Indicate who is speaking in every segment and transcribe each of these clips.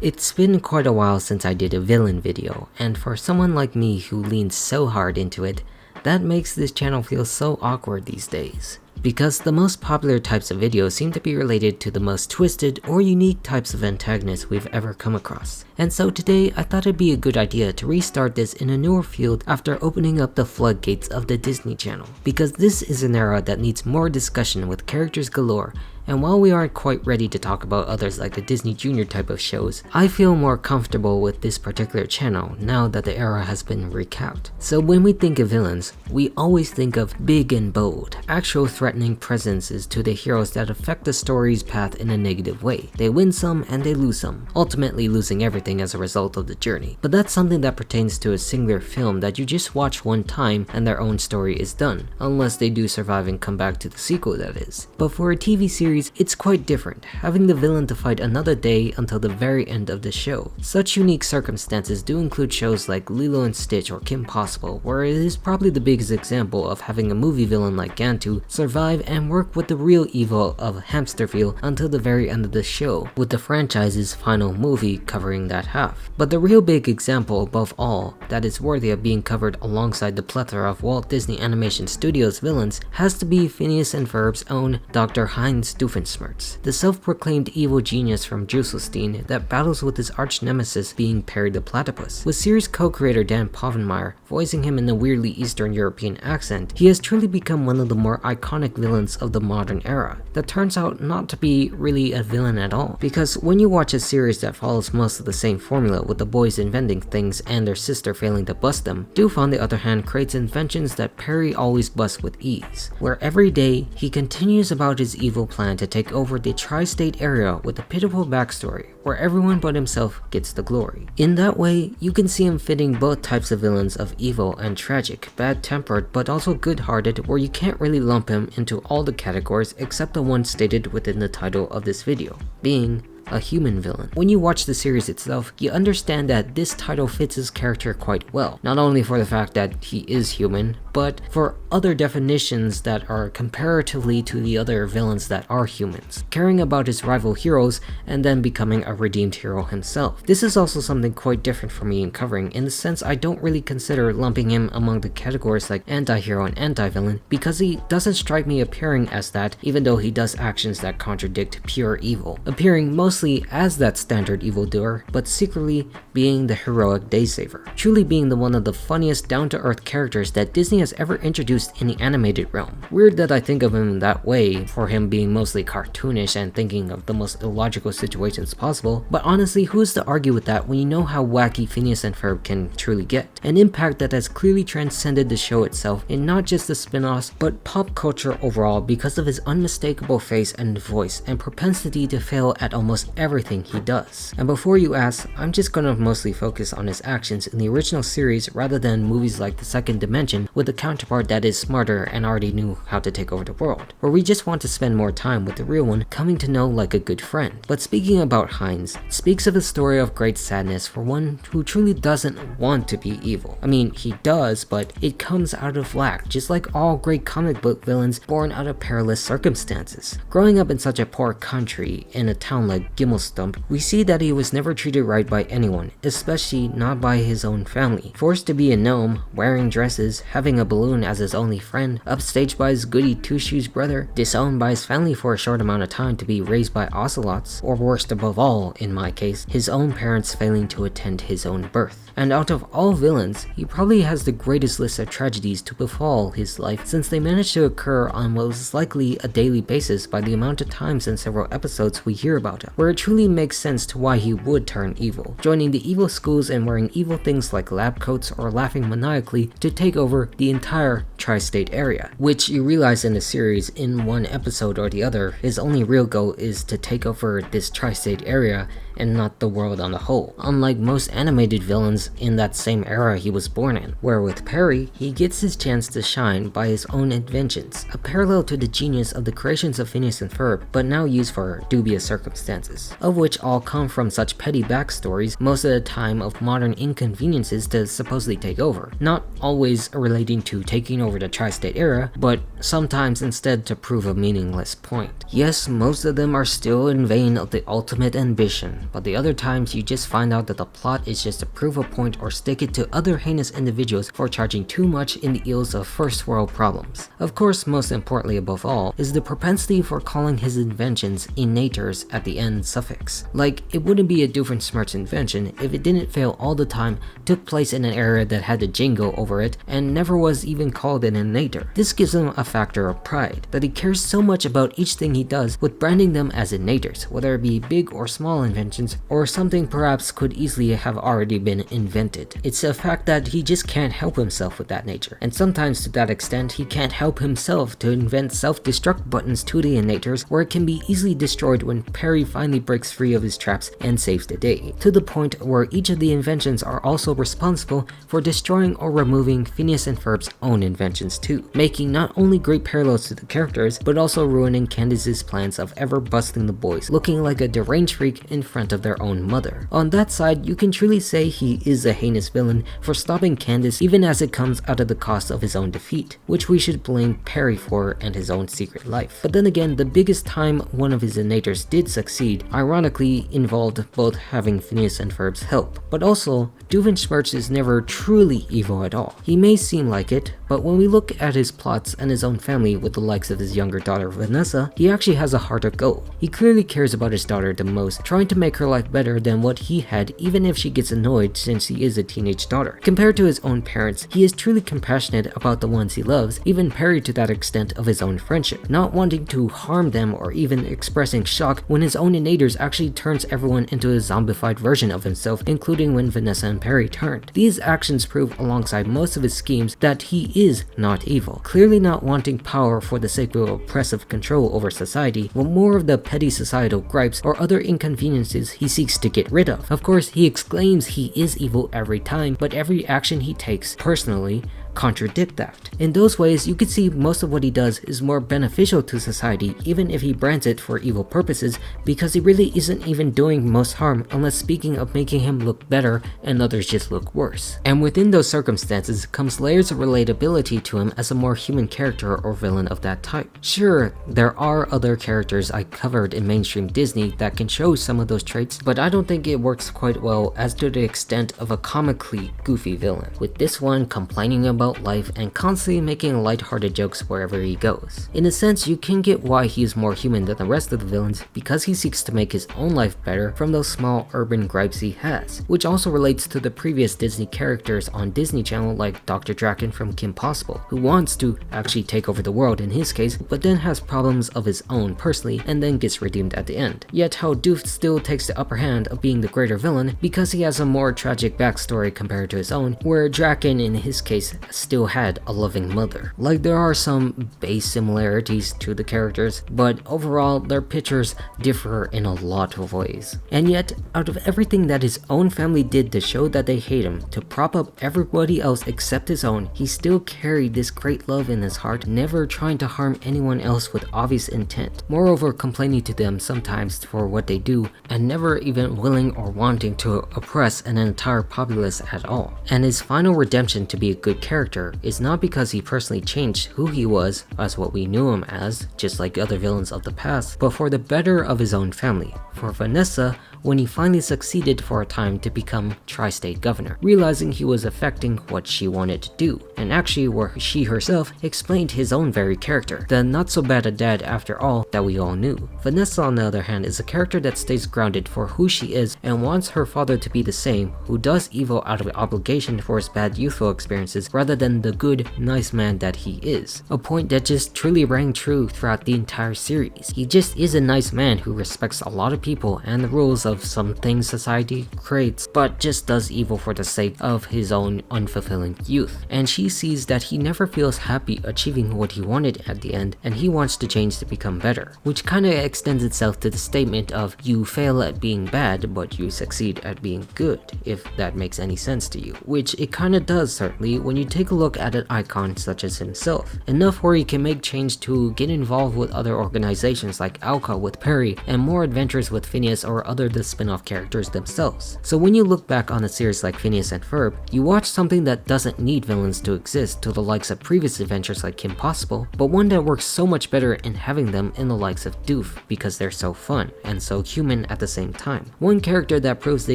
Speaker 1: It's been quite a while since I did a villain video, and for someone like me who leans so hard into it, that makes this channel feel so awkward these days. Because the most popular types of videos seem to be related to the most twisted or unique types of antagonists we've ever come across. And so today I thought it'd be a good idea to restart this in a newer field after opening up the floodgates of the Disney Channel. Because this is an era that needs more discussion with characters galore, and while we aren't quite ready to talk about others like the Disney Junior type of shows, I feel more comfortable with this particular channel now that the era has been recapped. So when we think of villains, we always think of big and bold, actual threatening presences to the heroes that affect the story's path in a negative way. They win some and they lose some, ultimately losing everything as a result of the journey. But that's something that pertains to a singular film that you just watch one time and their own story is done, unless they do survive and come back to the sequel, that is. But for a TV series, it's quite different, having the villain to fight another day until the very end of the show. Such unique circumstances do include shows like Lilo and Stitch or Kim Possible, where it is probably the biggest example of having a movie villain like Gantu survive and work with the real evil of Hamsterville until the very end of the show, with the franchise's final movie covering that half. But the real big example above all that is worthy of being covered alongside the plethora of Walt Disney Animation Studios villains has to be Phineas and Ferb's own Dr. Heinz Doofenshmirtz, the self-proclaimed evil genius from Jusselstein that battles with his arch-nemesis being Perry the Platypus. With series co-creator Dan Povenmire voicing him in a weirdly Eastern European accent, he has truly become one of the more iconic villains of the modern era that turns out not to be really a villain at all. Because when you watch a series that follows most of the same formula with the boys inventing things and their sister failing to bust them, Doof on the other hand creates inventions that Perry always busts with ease, where every day he continues about his evil plan to take over the tri-state area with a pitiful backstory where everyone but himself gets the glory. In that way, you can see him fitting both types of villains of evil and tragic, bad-tempered but also good-hearted, where you can't really lump him into all the categories except the one stated within the title of this video, being a human villain. When you watch the series itself, you understand that this title fits his character quite well, not only for the fact that he is human, but for other definitions that are comparatively to the other villains that are humans, caring about his rival heroes and then becoming a redeemed hero himself. This is also something quite different for me in covering, in the sense I don't really consider lumping him among the categories like anti-hero and anti-villain, because he doesn't strike me appearing as that, even though he does actions that contradict pure evil, appearing mostly as that standard evildoer, but secretly being the heroic day-saver, truly being the one of the funniest down-to-earth characters that Disney has ever introduced in the animated realm. Weird that I think of him that way, for him being mostly cartoonish and thinking of the most illogical situations possible, but honestly, who's to argue with that when you know how wacky Phineas and Ferb can truly get? An impact that has clearly transcended the show itself in not just the spin-offs, but pop culture overall because of his unmistakable face and voice and propensity to fail at almost everything he does. And before you ask, I'm just gonna mostly focus on his actions in the original series rather than movies like The Second Dimension with a counterpart that is smarter and already knew how to take over the world, where we just want to spend more time with the real one, coming to know like a good friend. But speaking about Heinz, it speaks of a story of great sadness for one who truly doesn't want to be evil. I mean, he does, but it comes out of lack, just like all great comic book villains born out of perilous circumstances. Growing up in such a poor country, in a town like Gimmelstump, we see that he was never treated right by anyone, especially not by his own family. Forced to be a gnome, wearing dresses, having a balloon as his only friend, upstaged by his goody two-shoes brother, disowned by his family for a short amount of time to be raised by ocelots, or worst above all, in my case, his own parents failing to attend his own birth. And out of all villains, he probably has the greatest list of tragedies to befall his life, since they managed to occur on what was likely a daily basis by the amount of times in several episodes we hear about him, where it truly makes sense to why he would turn evil, joining the evil schools and wearing evil things like lab coats or laughing maniacally to take over the entire tri-state area, which you realize in the series in one episode or the other, his only real goal is to take over this tri-state area and not the world on the whole, unlike most animated villains in that same era he was born in, where with Perry, he gets his chance to shine by his own inventions, a parallel to the genius of the creations of Phineas and Ferb, but now used for dubious circumstances, of which all come from such petty backstories, most of the time of modern inconveniences to supposedly take over, not always relating to taking over the tri-state era, but sometimes instead to prove a meaningless point. Yes, most of them are still in vain of the ultimate ambition, villain, but the other times you just find out that the plot is just to prove a point or stick it to other heinous individuals for charging too much in the ills of first world problems. Of course, most importantly above all, is the propensity for calling his inventions innators at the end suffix. Like, it wouldn't be a Doofenshmirtz invention if it didn't fail all the time, took place in an era that had a jingo over it, and never was even called an innator. This gives him a factor of pride, that he cares so much about each thing he does with branding them as innators, whether it be big or small inventions, or something perhaps could easily have already been invented. It's a fact that he just can't help himself with that nature, and sometimes to that extent he can't help himself to invent self-destruct buttons to the innators where it can be easily destroyed when Perry finally breaks free of his traps and saves the day, to the point where each of the inventions are also responsible for destroying or removing Phineas and Ferb's own inventions too, making not only great parallels to the characters, but also ruining Candace's plans of ever busting the boys, looking like a deranged freak in front of their own mother. On that side, you can truly say he is a heinous villain for stopping Candace even as it comes out of the cost of his own defeat, which we should blame Perry for and his own secret life. But then again, the biggest time one of his innators did succeed, ironically involved both having Phineas and Ferb's help, but also Doofenshmirtz is never truly evil at all. He may seem like it, but when we look at his plots and his own family with the likes of his younger daughter Vanessa, he actually has a heart of gold. He clearly cares about his daughter the most, trying to make her life better than what he had, even if she gets annoyed since he is a teenage daughter. Compared to his own parents, he is truly compassionate about the ones he loves, even Perry to that extent of his own friendship, not wanting to harm them or even expressing shock when his own innators actually turns everyone into a zombified version of himself, including when Vanessa and Perry turned. These actions prove alongside most of his schemes that he is not evil, clearly not wanting power for the sake of oppressive control over society, but more of the petty societal gripes or other inconveniences he seeks to get rid of. Of course, he exclaims he is evil every time, but every action he takes personally contradict that. In those ways, you could see most of what he does is more beneficial to society, even if he brands it for evil purposes, because he really isn't even doing most harm unless speaking of making him look better and others just look worse. And within those circumstances comes layers of relatability to him as a more human character or villain of that type. Sure, there are other characters I covered in mainstream Disney that can show some of those traits, but I don't think it works quite well as to the extent of a comically goofy villain, with this one complaining about life and constantly making lighthearted jokes wherever he goes. In a sense, you can get why he is more human than the rest of the villains, because he seeks to make his own life better from those small urban gripes he has, which also relates to the previous Disney characters on Disney Channel like Dr. Draken from Kim Possible, who wants to actually take over the world in his case, but then has problems of his own personally and then gets redeemed at the end. Yet how Doof still takes the upper hand of being the greater villain because he has a more tragic backstory compared to his own, where Draken in his case still had a loving mother. Like, there are some base similarities to the characters, but overall their pictures differ in a lot of ways. And yet, out of everything that his own family did to show that they hate him, to prop up everybody else except his own, he still carried this great love in his heart, never trying to harm anyone else with obvious intent. Moreover, complaining to them sometimes for what they do, and never even willing or wanting to oppress an entire populace at all. And his final redemption to be a good character is not because he personally changed who he was as what we knew him as, just like other villains of the past, but for the better of his own family. For Vanessa, when he finally succeeded for a time to become tri-state governor, realizing he was affecting what she wanted to do, and actually where she herself explained his own very character, the not so bad a dad after all that we all knew. Vanessa, on the other hand, is a character that stays grounded for who she is and wants her father to be the same, who does evil out of obligation for his bad youthful experiences rather than the good, nice man that he is. A point that just truly rang true throughout the entire series. He just is a nice man who respects a lot of people and the rules of some things society creates, but just does evil for the sake of his own unfulfilling youth. And she sees that he never feels happy achieving what he wanted at the end, and he wants to change to become better, which kinda extends itself to the statement of you fail at being bad, but you succeed at being good, if that makes any sense to you, which it kinda does certainly when you take a look at an icon such as himself, enough where he can make change to get involved with other organizations like Alka with Perry, and more adventures with Phineas or other the spin-off characters themselves. So when you look back on a series like Phineas and Ferb, you watch something that doesn't need villains to exist to the likes of previous adventures like Kim Possible, but one that works so much better in having them in the likes of Doof because they're so fun and so human at the same time. One character that proves the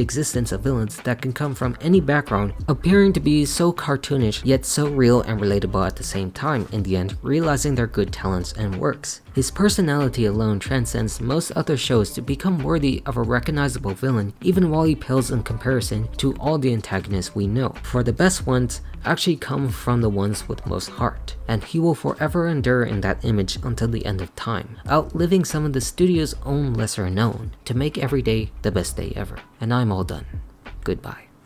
Speaker 1: existence of villains that can come from any background, appearing to be so cartoonish yet so real and relatable at the same time, in the end realizing their good talents and works. His personality alone transcends most other shows to become worthy of a recognizable villain, even while he pales in comparison to all the antagonists we know. For the best ones actually come from the ones with most heart, and he will forever endure in that image until the end of time, outliving some of the studio's own lesser known to make every day the best day ever. And I'm all done. Goodbye.